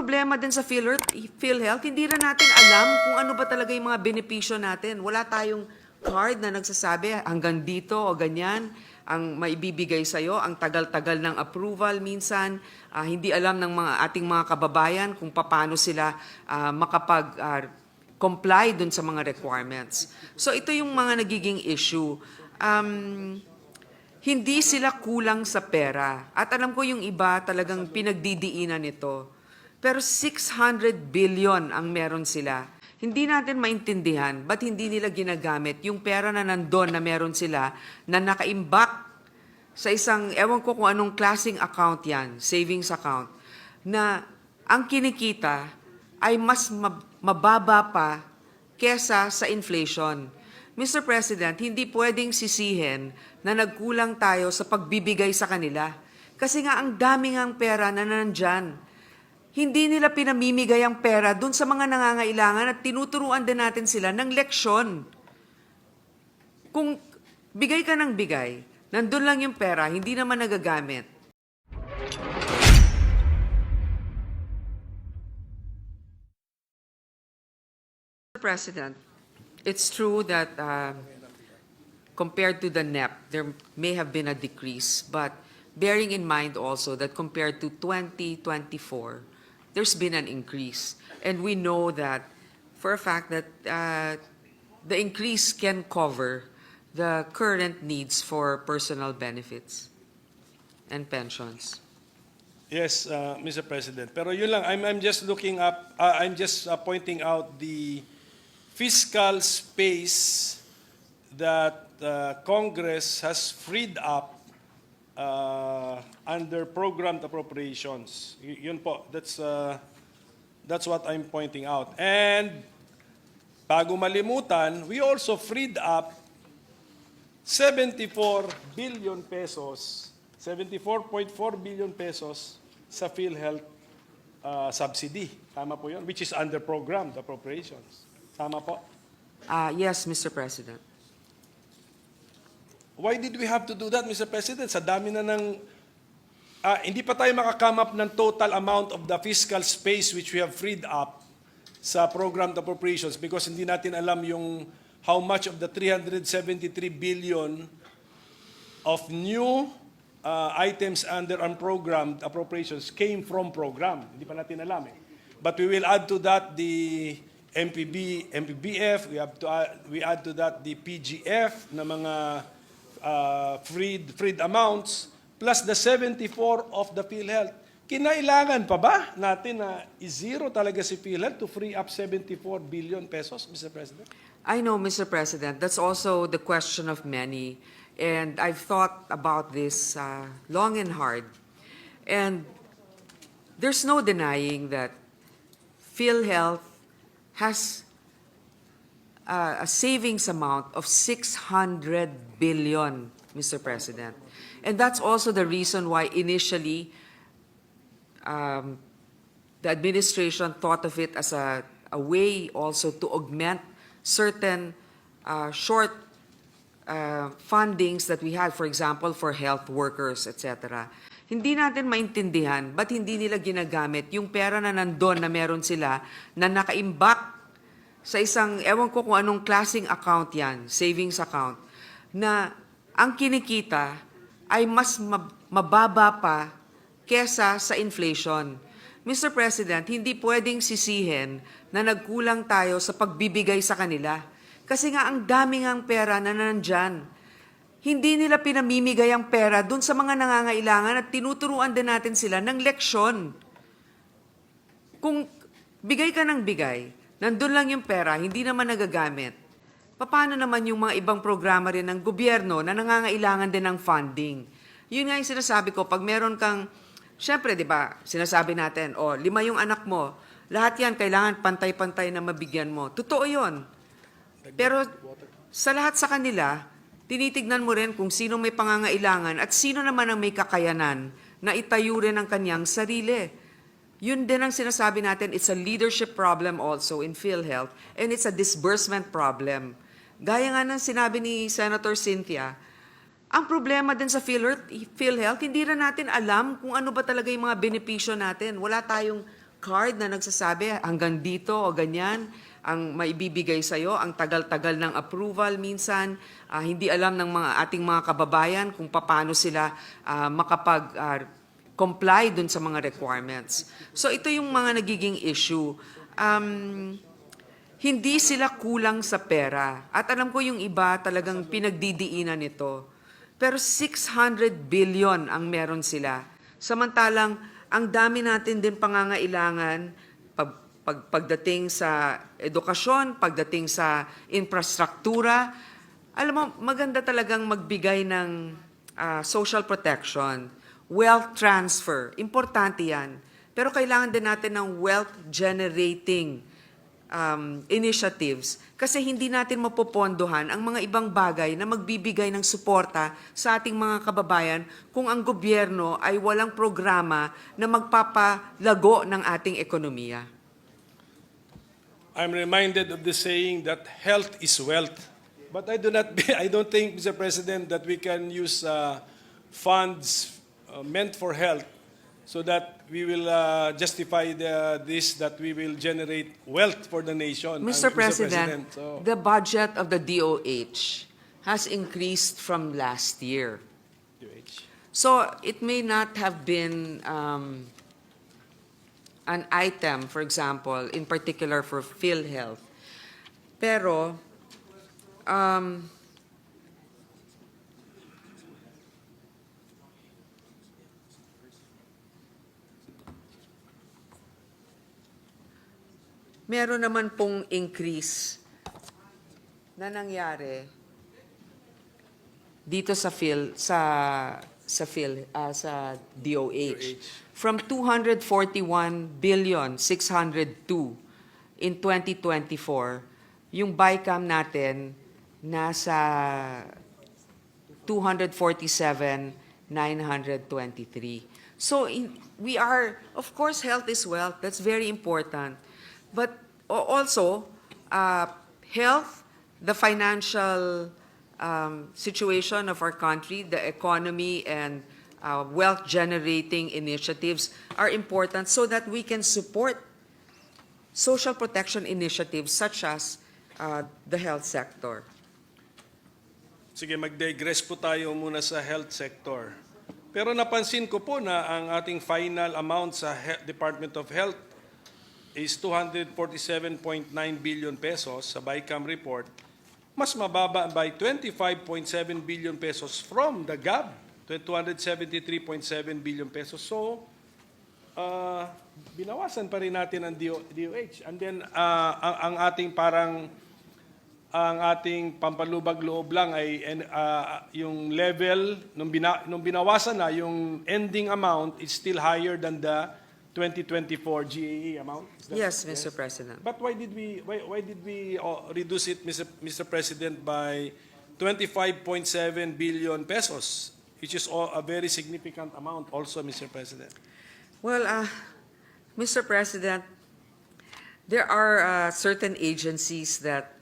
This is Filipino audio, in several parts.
problema din sa Philhealth, hindi rin natin alam kung ano ba talaga yung mga benepisyo natin. Wala tayong card na nagsasabi hanggang dito o ganyan ang maibibigay sa'yo, ang tagal-tagal ng approval minsan, hindi alam ng mga ating mga kababayan kung paano sila comply dun sa mga requirements. So ito yung mga nagiging issue. Hindi sila kulang sa pera. At alam ko yung iba talagang pinagdidiinan nito. Pero 600 billion ang meron sila. Hindi natin maintindihan ba't hindi nila ginagamit yung pera na nandun na meron sila na nakaimbak sa isang, ewan ko kung anong klaseng account yan, savings account, na ang kinikita ay mas mababa pa kesa sa inflation. Mr. President, hindi pwedeng sisihin na nagkulang tayo sa pagbibigay sa kanila. Kasi nga ang daming ang pera na nandyan. Hindi nila pinamimigay ang pera dun sa mga nangangailangan at tinuturuan din natin sila ng leksyon. Kung bigay ka ng bigay, nandun lang yung pera, hindi naman nagagamit. Mr. President, it's true that compared to the NEP, there may have been a decrease, but bearing in mind also that compared to 2024, there's been an increase. And we know that for a fact that the increase can cover the current needs for personal benefits and pensions. Yes, Mr. President. Pero yun lang, I'm just looking up, I'm just pointing out the fiscal space that Congress has freed up under programmed appropriations. Yun po, that's what I'm pointing out. And bago malimutan, we also freed up 74 billion pesos, 74.4 billion pesos sa Philhealth subsidy. Tama po yun, which is under programmed appropriations. Tama po? Yes, Mr. President. Why did we have to do that, Mr. President? Sa dami na ng... hindi pa tayo makakame up ng total amount of the fiscal space which we have freed up sa programmed appropriations because hindi natin alam yung how much of the 373 billion of new items under unprogrammed appropriations came from program. Hindi pa natin alam eh. But we will add to that the MPBF, we add to that the PGF na mga freed amounts plus the 74 of the Philhealth. Kinailangan pa ba natin na i-zero talaga si Philhealth to free up 74 billion pesos, Mr. President? I know, Mr. President, that's also the question of many. And I've thought about this long and hard. And there's no denying that Philhealth has a savings amount of 600 billion, Mr. President. And that's also the reason why initially the administration thought of it as a way also to augment certain short fundings that we had, for example, for health workers, etc. Hindi natin maintindihan ba't hindi nila ginagamit yung pera na nandun na meron sila na nakaimbak sa isang, ewan ko kung anong klaseng account yan, savings account, na ang kinikita ay mas mababa pa kesa sa inflation. Mr. President, hindi pwedeng sisihin na nagkulang tayo sa pagbibigay sa kanila. Kasi nga ang daming ang pera na nandyan. Hindi nila pinamimigay ang pera dun sa mga nangangailangan at tinuturuan din natin sila ng leksyon. Kung bigay ka ng bigay, nandun lang yung pera, hindi naman nagagamit. Paano naman yung mga ibang programa rin ng gobyerno na nangangailangan din ng funding? Yun nga yung sinasabi ko, pag meron kang, syempre, di ba, sinasabi natin, 5 yung anak mo, lahat yan kailangan pantay-pantay na mabigyan mo. Totoo yun. Pero sa lahat sa kanila, tinitignan mo rin kung sino may pangangailangan at sino naman ang may kakayanan na itayo rin ang kanyang sarili. Yun din ang sinasabi natin, it's a leadership problem also in Philhealth and it's a disbursement problem. Gaya nga ng sinabi ni Senator Cynthia, ang problema din sa Philhealth, hindi rin natin alam kung ano ba talaga yung mga benepisyo natin. Wala tayong card na nagsasabi hanggang dito o ganyan ang maibibigay sa'yo, ang tagal-tagal ng approval minsan, hindi alam ng ating mga kababayan kung paano sila comply dun sa mga requirements. So ito yung mga nagiging issue. Hindi sila kulang sa pera. At alam ko yung iba talagang pinagdidiinan nito. Pero 600 billion ang meron sila. Samantalang, ang dami natin din pangangailangan pagdating sa edukasyon, pagdating sa infrastruktura. Alam mo, maganda talagang magbigay ng social protection, wealth transfer. Importante yan. Pero kailangan din natin ng wealth generating initiatives kasi hindi natin mapopondohan ang mga ibang bagay na magbibigay ng suporta sa ating mga kababayan kung ang gobyerno ay walang programa na magpapalago ng ating ekonomiya. I'm reminded of the saying that health is wealth. But I don't think, Mr. President, that we can use funds meant for health so that we will justify this, that we will generate wealth for the nation. Mr. President, So, the budget of the DOH has increased from last year. So it may not have been an item, for example, in particular for Philhealth. Pero, meron naman pong increase na nangyari dito sa DOH from 241,602 in 2024, yung BICAM natin nasa 247,923. So we are, of course, health is wealth. That's very important. But also, health, the financial situation of our country, the economy, and wealth-generating initiatives are important so that we can support social protection initiatives such as the health sector. sige, mag-digress po tayo muna sa health sector. Pero napansin ko po na ang ating final amount sa Department of Health is 247.9 billion pesos sa BICAM report, mas mababa by 25.7 billion pesos from the GAB, 273.7 billion pesos. So, binawasan pa rin natin ang DOH. And then, ang ating pampalubag loob lang ay yung level, nung binawasan na, yung ending amount is still higher than the 2024 GAE amount? Yes, Mr. President. But why did we reduce it, Mr. President, by 25.7 billion pesos, which is a very significant amount also, Mr. President? Well, Mr. President, there are certain agencies that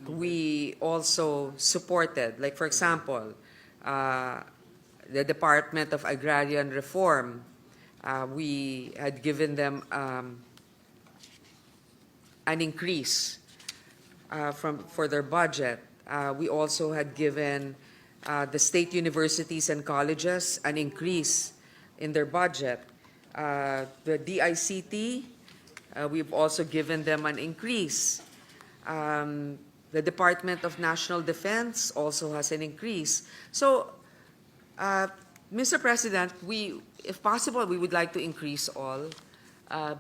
we also supported. Like, for example, the Department of Agrarian Reform. We had given them an increase for their budget. We also had given the state universities and colleges an increase in their budget. The DICT, we've also given them an increase. The Department of National Defense also has an increase. So, Mr. President, if possible, we would like to increase all,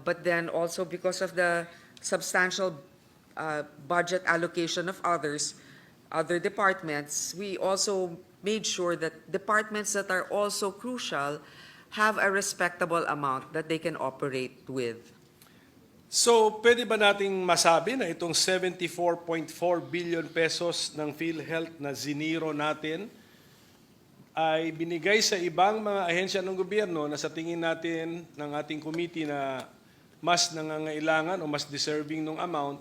but then also because of the substantial budget allocation of other departments, we also made sure that departments that are also crucial have a respectable amount that they can operate with. So, pwede ba nating masabi na itong 74.4 billion pesos ng Philhealth na ziniro natin ay binigay sa ibang mga ahensya ng gobyerno na sa tingin natin ng ating committee na mas nangangailangan o mas deserving ng amount,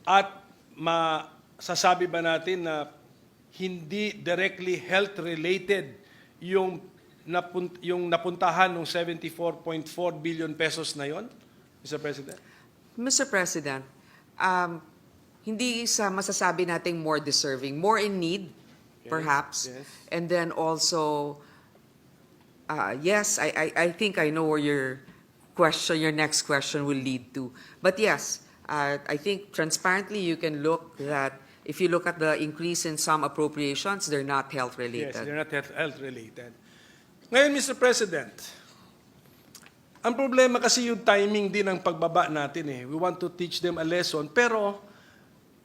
at masasabi ba natin na hindi directly health-related yung napuntahan ng 74.4 billion pesos na yon? Mr. President? Mr. President, um, hindi sa masasabi nating more deserving, more in need, perhaps. yes. And then also, yes, I think I know where your next question will lead to. But yes, I think transparently you can look that if you look at the increase in some appropriations, they're not health related. Yes, they're not health related. Ngayon, Mr. President, ang problema kasi yung timing din ng pagbaba natin eh. We want to teach them a lesson, pero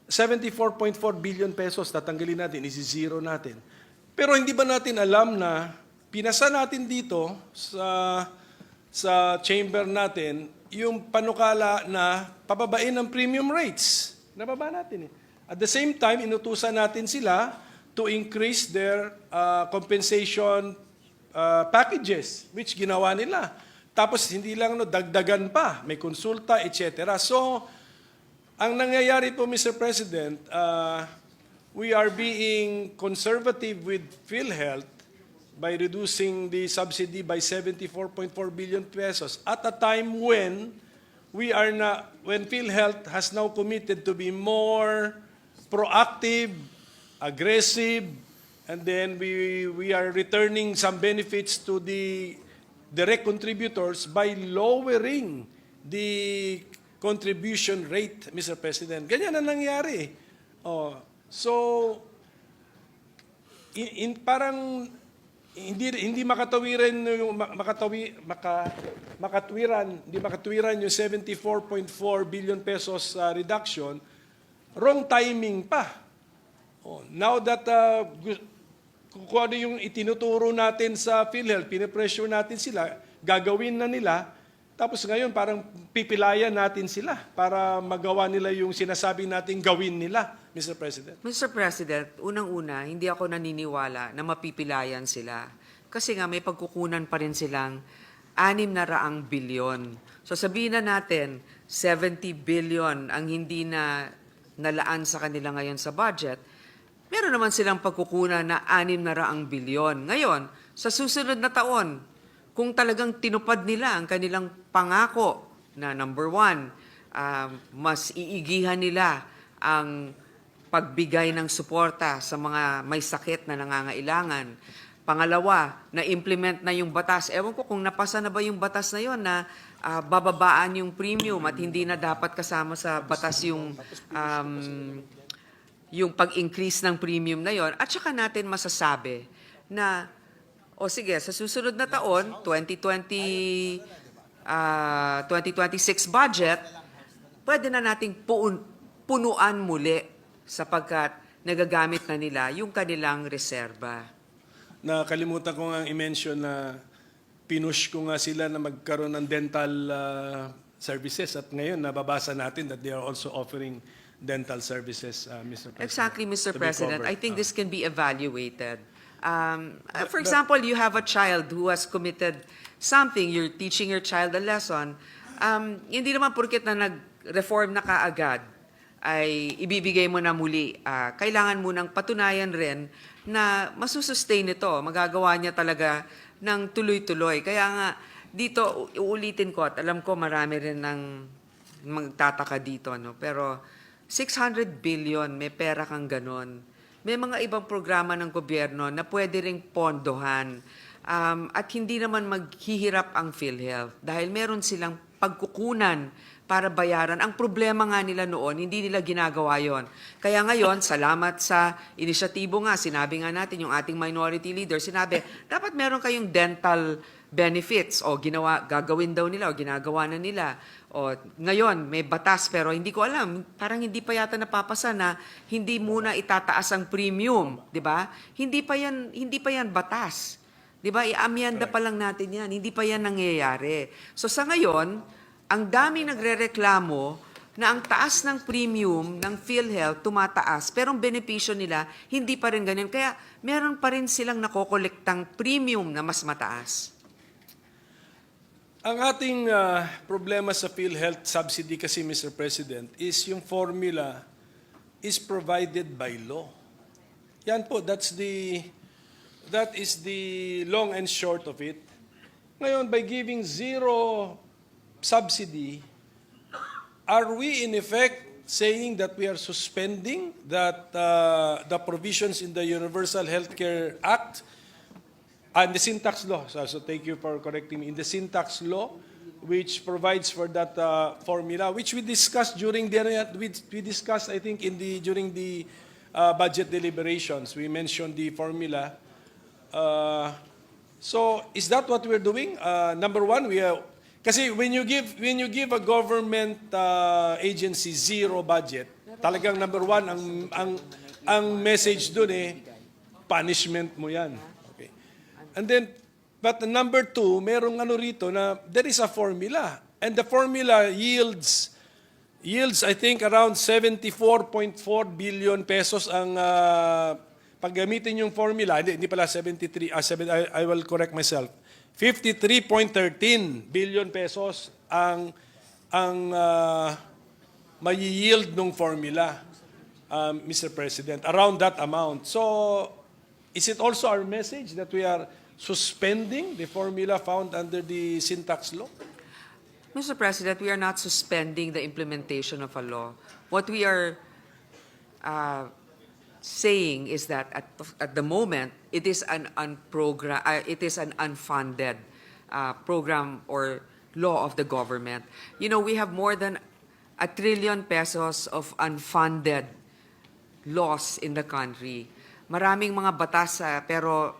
74.4 billion pesos tatanggalin natin, isi-zero natin. Pero hindi ba natin alam na pinasa natin dito sa chamber natin yung panukala na pababain ng premium rates. Nababa natin eh. At the same time, inutusan natin sila to increase their compensation packages, which ginawa nila. Tapos hindi lang dagdagan pa, may konsulta, etc. So, ang nangyayari po, Mr. President, we are being conservative with Philhealth by reducing the subsidy by 74.4 billion pesos at a time when when Philhealth has now committed to be more proactive, aggressive, and then we are returning some benefits to the direct contributors by lowering the contribution rate, Mr. President. Ganyan ang nangyari. So, parang hindi makatwiran yung 74.4 billion pesos reduction. Wrong timing pa. Now that kung ano yung itinuturo natin sa PhilHealth, pinipressure natin sila, gagawin na nila, tapos ngayon parang pipilayan natin sila para magawa nila yung sinasabi natin gawin nila, Mr. President. Mr. President, unang-una, hindi ako naniniwala na mapipilayan sila. Kasi nga may pagkukunan pa rin silang 600 bilyon. So sabihin na natin, 70 billion ang hindi na nalaan sa kanila ngayon sa budget. Meron naman silang pagkukunan na 600 bilyon. Ngayon, sa susunod na taon, kung talagang tinupad nila ang kanilang pangako na number 1, mas iigihan nila ang pagbigay ng suporta sa mga may sakit na nangangailangan. Pangalawa, na-implement na yung batas. Ewan ko kung napasa na ba yung batas na yon na bababaan yung premium at hindi na dapat kasama sa batas yung pag-increase ng premium na yon. At saka natin masasabi na, sige, sa susunod na taon, 2026 budget, pwede na nating punuan muli sapagkat nagagamit na nila yung kanilang reserba. Nakalimutan ko nga i-mention na pinush ko nga sila na magkaroon ng dental services at ngayon nababasa natin that they are also offering dental services, Mr. President. Exactly, Mr. President. I think this can be evaluated. For But- example, you have a child who has committed something, you're teaching your child a lesson, hindi naman porket na nag-reform na kaagad, ay ibibigay mo na muli. Kailangan mo nang patunayan rin na masusustain ito. Magagawa niya talaga ng tuloy-tuloy. Kaya nga, dito, uulitin ko at alam ko marami rin ng magtataka dito. No? Pero 600 billion, may pera kang ganon. May mga ibang programa ng gobyerno na pwede ring pondohan. At hindi naman maghihirap ang PhilHealth dahil meron silang pagkukunan para bayaran. Ang problema nga nila noon, hindi nila ginagawa yon. Kaya ngayon, salamat sa inisyatibo nga, sinabi nga natin, yung ating minority leader, sinabi, dapat meron kayong dental benefits o gagawin daw nila o ginagawa na nila. O ngayon, may batas pero hindi ko alam, parang hindi pa yata napapasa na hindi muna itataas ang premium, 'di ba? Hindi pa yan batas. 'Di ba? Iamyenda pa lang natin 'yan. Hindi pa yan nangyayari. So sa ngayon, ang dami nagrereklamo na ang taas ng premium ng PhilHealth tumataas, pero ang benepisyo nila hindi pa rin ganyan. Kaya meron pa rin silang nakokolektang premium na mas mataas. Ang ating problema sa PhilHealth subsidy kasi, Mr. President, is yung formula is provided by law. Yan po, that is the long and short of it. Ngayon, by giving zero subsidy, are we in effect saying that we are suspending that the provisions in the Universal Healthcare Act and the syntax law? So thank you for correcting me. In the syntax law, which provides for that formula, which we discussed during we discussed, I think, during the budget deliberations. We mentioned the formula. So is that what we're doing? Number one, kasi when you give a government agency zero budget, talagang number one ang message dun punishment mo yan. Okay. And then but number two, merong rito na there is a formula, and the formula yields I think around 74.4 billion pesos ang paggamitin yung formula. Hindi pala 73, I will correct myself. 53.13 billion pesos ang may-yield ng formula, Mr. President, around that amount. So, is it also our message that we are suspending the formula found under the syntax law? Mr. President, we are not suspending the implementation of a law. What we are saying is that at the moment it is an unfunded program or law of the government. You know, we have more than 1 trillion pesos of unfunded laws in the country. Maraming mga batas pero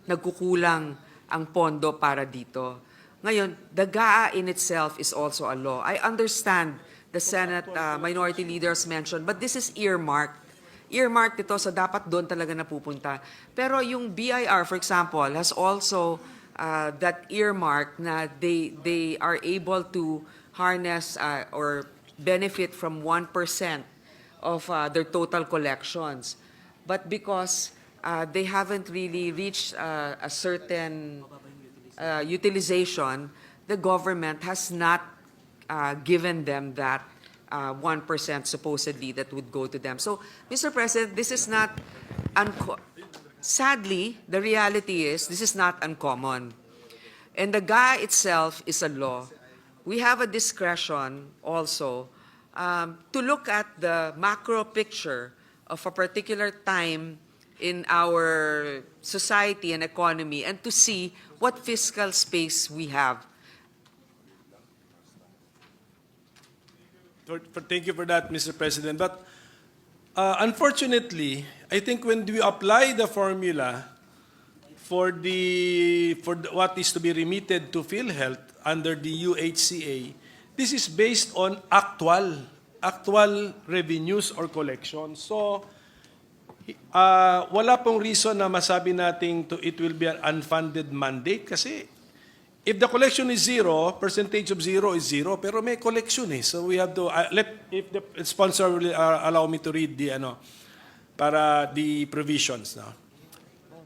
nagkukulang ang pondo para dito. Ngayon, the GAA in itself is also a law. I understand the Senate minority leaders mentioned, but this is earmarked. Earmarked ito, so dapat doon talaga napupunta. Pero yung BIR, for example, has also that earmark na they are able to harness or benefit from 1% of their total collections. But because they haven't really reached a certain utilization, the government has not given them that 1% supposedly that would go to them. So, Mr. President, this is not, sadly, the reality is this is not uncommon. And the GAA itself is a law. We have a discretion also to look at the macro picture of a particular time in our society and economy and to see what fiscal space we have. Thank you for that, Mr. President. But unfortunately, I think when we apply the formula for what is to be remitted to Philhealth under the UHCA, this is based on actual revenues or collections. So wala pong reason na masabi nating it will be an unfunded mandate kasi if the collection is zero, percentage of zero is zero, pero may collection So we have to, if the sponsor will allow me to read the provisions. No?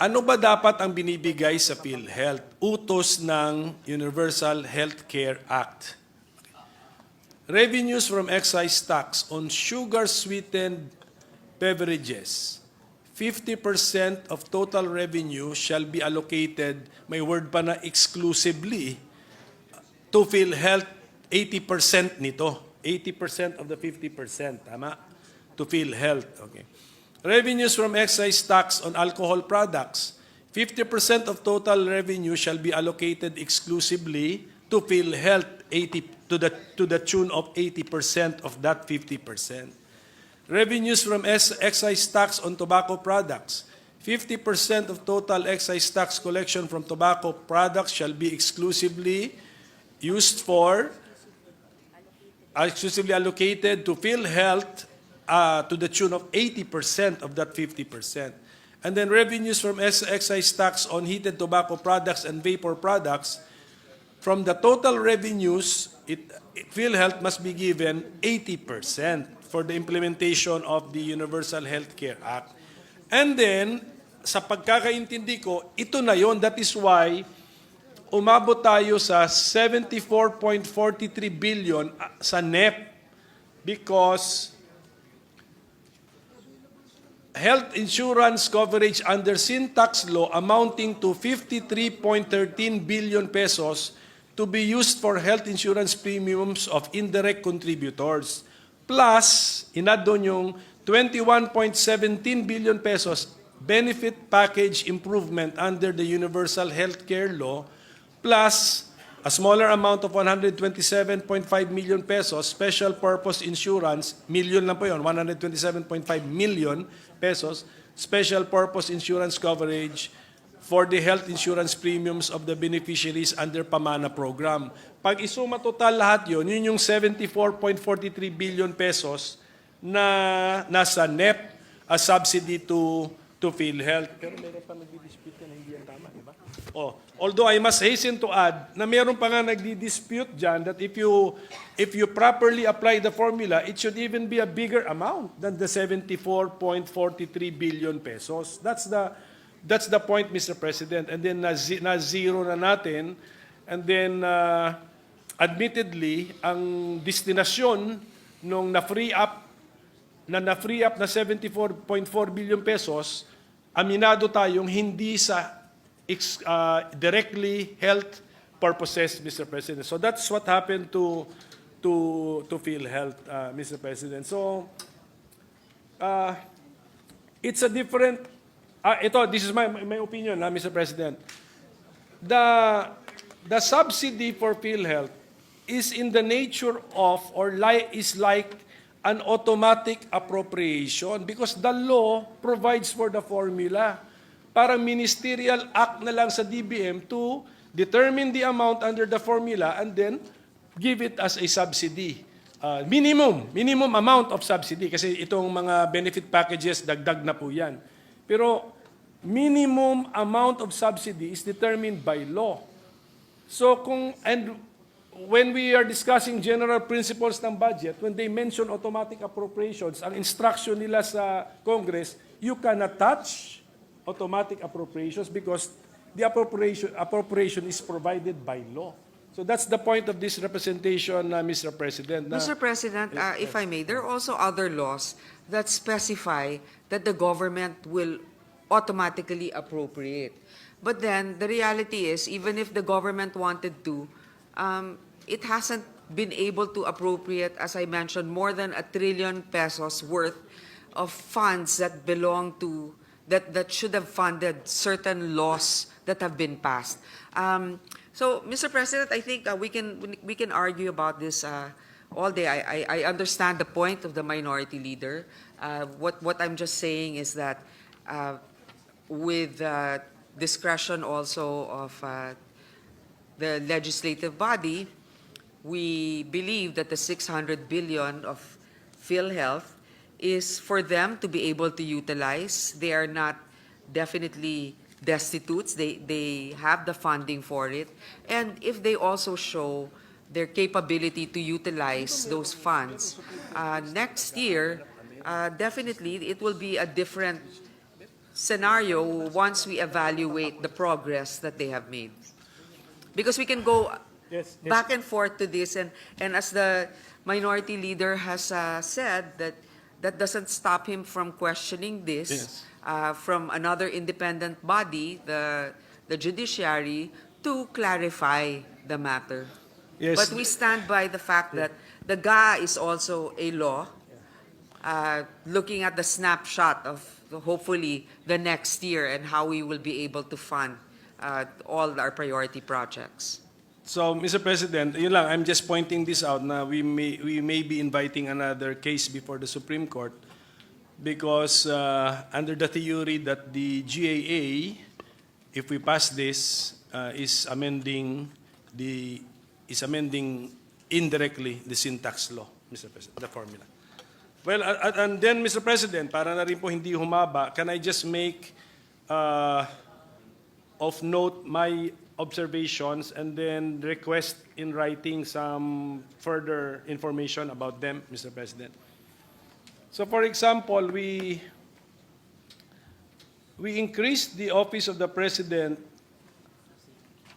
Ano ba dapat ang binibigay sa PhilHealth? Utos ng Universal Healthcare Act. Revenues from excise tax on sugar-sweetened beverages. 50% of total revenue shall be allocated, may word pa na exclusively, to PhilHealth, 80% nito. 80% of the 50%, tama? To PhilHealth, okay. Revenues from excise tax on alcohol products, 50% of total revenue shall be allocated exclusively to PhilHealth, to the tune of 80% of that 50%. Revenues from excise tax on tobacco products, 50% of total excise tax collection from tobacco products shall be exclusively allocated to PhilHealth to the tune of 80% of that 50%. And then revenues from excise tax on heated tobacco products and vapor products, from the total revenues, PhilHealth must be given 80% for the implementation of the Universal Healthcare Act. And then, sa pagkakaintindi ko, ito na yon. That is why umabot tayo sa 74.43 billion sa NEP because health insurance coverage under syntax law amounting to 53.13 billion pesos to to be used for health insurance premiums of indirect contributors. Plus, inad doon yung 21.17 billion pesos benefit package improvement under the Universal Healthcare Law, plus a smaller amount of 127.5 million pesos special purpose insurance, million lang po yun, 127.5 million pesos special purpose insurance coverage for the health insurance premiums of the beneficiaries under Pamana program. Pag isuma total lahat yun yung 74.43 billion pesos na nasa NEP as subsidy to Philhealth. Pero meron pa nagdi-dispute na hindi yan tama, di ba? Although I must hasten to add na meron pa nga nagdi-dispute dyan that if you properly apply the formula, it should even be a bigger amount than the 74.43 billion pesos. That's the point, Mr. President. And then na-zero na natin. And then, admittedly, ang destinasyon nung na-free up na 74.4 billion pesos, aminado tayong hindi sa directly health purposes, Mr. President. So that's what happened to Philhealth, Mr. President. So it's a different. This is my opinion, Mr. President. The subsidy for Philhealth is in the nature of is like an automatic appropriation because the law provides for the formula. Parang ministerial act na lang sa DBM to determine the amount under the formula and then give it as a subsidy. Minimum amount of subsidy kasi itong mga benefit packages, dagdag na po yan. Pero minimum amount of subsidy is determined by law. So when we are discussing general principles ng budget, when they mention automatic appropriations, ang instruction nila sa Congress, you cannot touch automatic appropriations because the appropriation is provided by law. So that's the point of this representation, Mr. President. Mr. President, if I may, there are also other laws that specify that the government will automatically appropriate. But then the reality is, even if the government wanted to, it hasn't been able to appropriate, as I mentioned, more than 1 trillion pesos worth of funds that belong to, that should have funded certain laws that have been passed. So, Mr. President, I think we can argue about this all day. I understand the point of the minority leader. What I'm just saying is that with discretion also of the legislative body, we believe that the 600 billion of Philhealth is for them to be able to utilize. They are not definitely destitutes. They have the funding for it. And if they also show their capability to utilize those funds, next year, definitely it will be a different scenario once we evaluate the progress that they have made. Because we can go back and forth to this, and as the minority leader has said, that doesn't stop him from questioning this from another independent body, the judiciary, to clarify the matter. Yes. But we stand by the fact that the GA is also a law, looking at the snapshot of hopefully the next year and how we will be able to fund all our priority projects. So, Mr. President, yun lang, I'm just pointing this out na we may be inviting another case before the Supreme Court because under the theory that the GAA, if we pass this, is amending indirectly the syntax law, Mr. President, the formula. Well, and then, Mr. President, para na rin po hindi humaba, can I just make of note my observations and then request in writing some further information about them, Mr. President? So, for example, we increased the Office of the President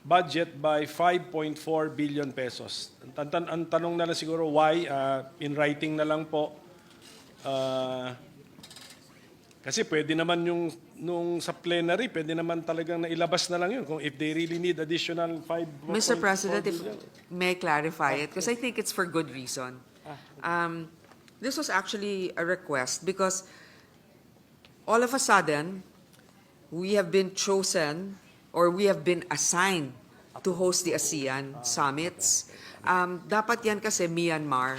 budget by 5.4 billion pesos. Ang tanong na lang siguro, why? In writing na lang po. Kasi pwede naman yung nung sa plenary, pwede naman talagang nailabas na lang yun kung if they really need additional 5. Mr. President, if may I clarify it, because I think it's for good reason. This was actually a request because all of a sudden, we have been chosen or we have been assigned to host the ASEAN summits. Dapat yan kasi Myanmar.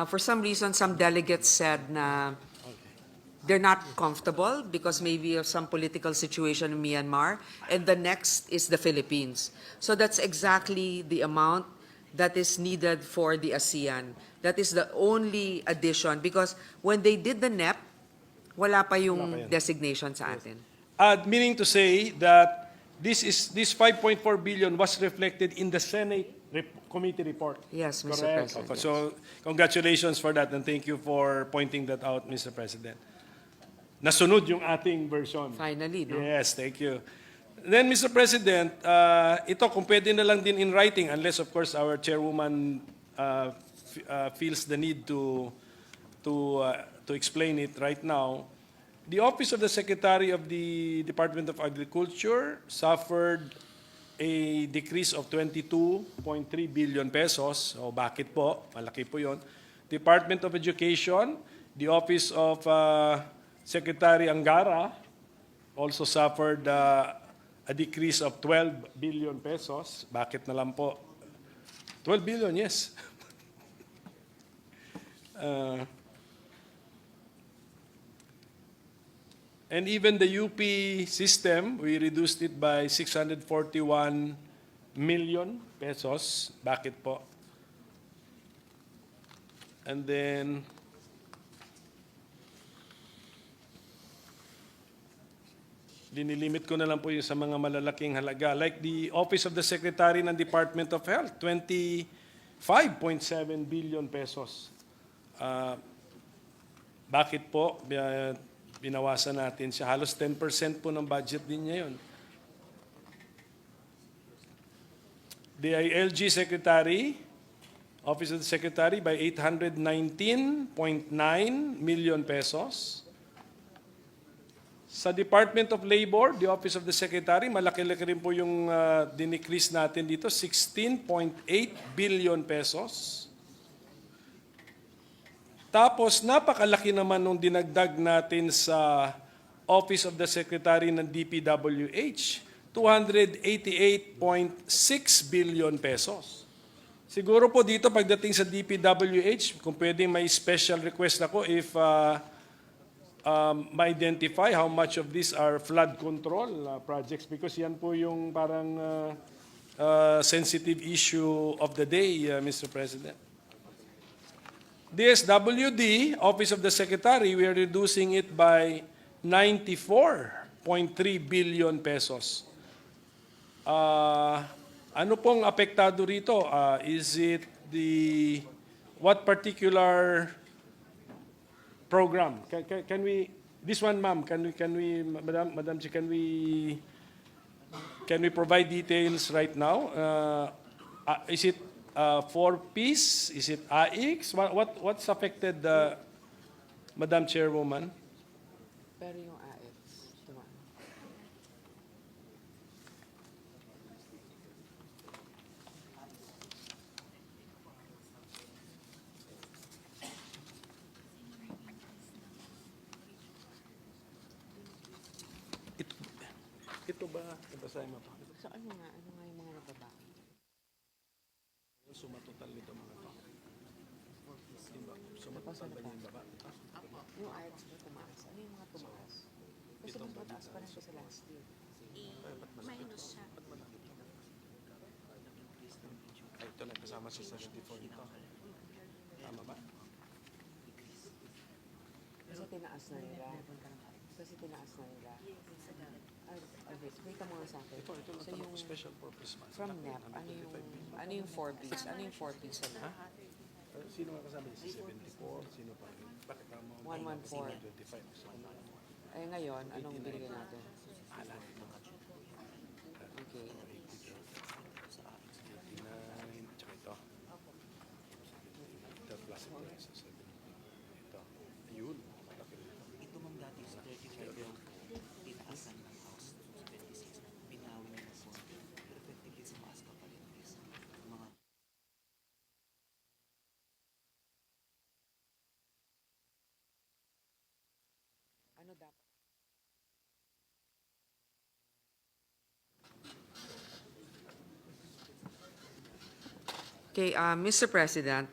For some reason, some delegates said na they're not comfortable because maybe of some political situation in Myanmar, and the next is the Philippines. So that's exactly the amount that is needed for the ASEAN. That is the only addition because when they did the NEP, wala pa yung designation sa atin. Meaning to say that this 5.4 billion was reflected in the Senate committee report. Yes, Mr. Correct. President. Okay, so congratulations for that and thank you for pointing that out, Mr. President. Nasunod yung ating version. Finally, no? Yes, thank you. Then, Mr. President, ito kung pwede na lang din in writing unless of course our chairwoman feels the need to explain it right now. The Office of the Secretary of the Department of Agriculture suffered a decrease of 22.3 billion pesos. O bakit po? Malaki po yon. Department of Education, the Office of Secretary Angara also suffered a decrease of 12 billion pesos. Bakit na lang po? 12 billion, yes. And even the UP system, we reduced it by 641 million pesos. Bakit po? And then, dinilimit ko na lang po yung sa mga malalaking halaga. Like the Office of the Secretary ng Department of Health, 25.7 billion pesos. Bakit po? Binawasan natin siya. Halos 10% po ng budget din niya yun. The ILG Secretary, Office of the Secretary by 819.9 million pesos. Sa Department of Labor, the Office of the Secretary, malaki-laki rin po yung dinecrease natin dito, 16.8 billion pesos. Tapos, napakalaki naman nung dinagdag natin sa Office of the Secretary ng DPWH, 288.6 billion pesos. Siguro po dito, pagdating sa DPWH, kung pwedeng may special request ako if ma-identify how much of these are flood control projects because yan po yung parang sensitive issue of the day, Mr. President. DSWD, Office of the Secretary, we are reducing it by 94.3 billion pesos. Ano pong apektado rito? Is it what particular program? Can we, this one ma'am, can we, Madam Chair, can we provide details right now? Is it 4-piece? Is it AX? What's affected, Madam Chairwoman? Pero yung AX, tumaan. Ito ba? Basahin mo pa. So ano nga yung mga nababa? Sumatotal nito mga to. Sumatotal ba yung baba? Yung AX ba tumaas? Ano yung mga tumaas? Kasi mas mataas pa rin siya sa last year. Minus siya. Ay, ito na kasama sa 74 nito. Tama ba? Kasi tinaas na nila. Okay, wait mo nga sa akin. Ito So yung special purpose man. from NEP, ano yung 4-piece? Ano yung 4-piece na? Sino nga kasama? Si 74? Sino pa? Bakit ka mo? 114. 25. So, Eh ngayon, anong binigyan natin? Okay. 89, tsaka ito. Ito plus ito. So, ito. Ayun. Malaki rin. Ito mong dati sa 35 yung ano dapat? Okay, Mr. President,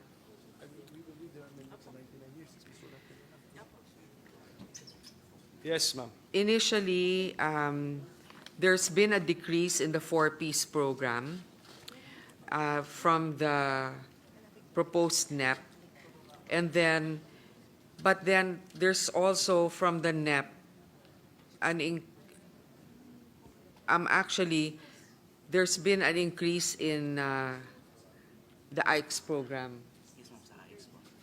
Yes, ma'am. initially, there's been a decrease in the four-piece program from the proposed NEP. And then, but then there's also from the NEP, actually, there's been an increase in the IX program.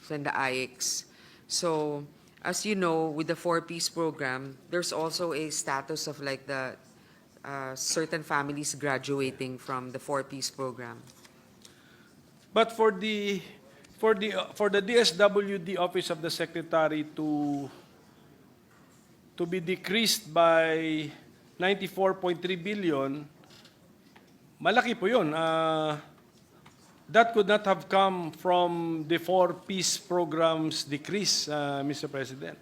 So in the IX. So, as you know, with the four-piece program, there's also a status of like the certain families graduating from the four-piece program. But for the DSWD Office of the Secretary to be decreased by 94.3 billion, malaki po 'yun. That could not have come from the four-piece programs decrease, Mr. President.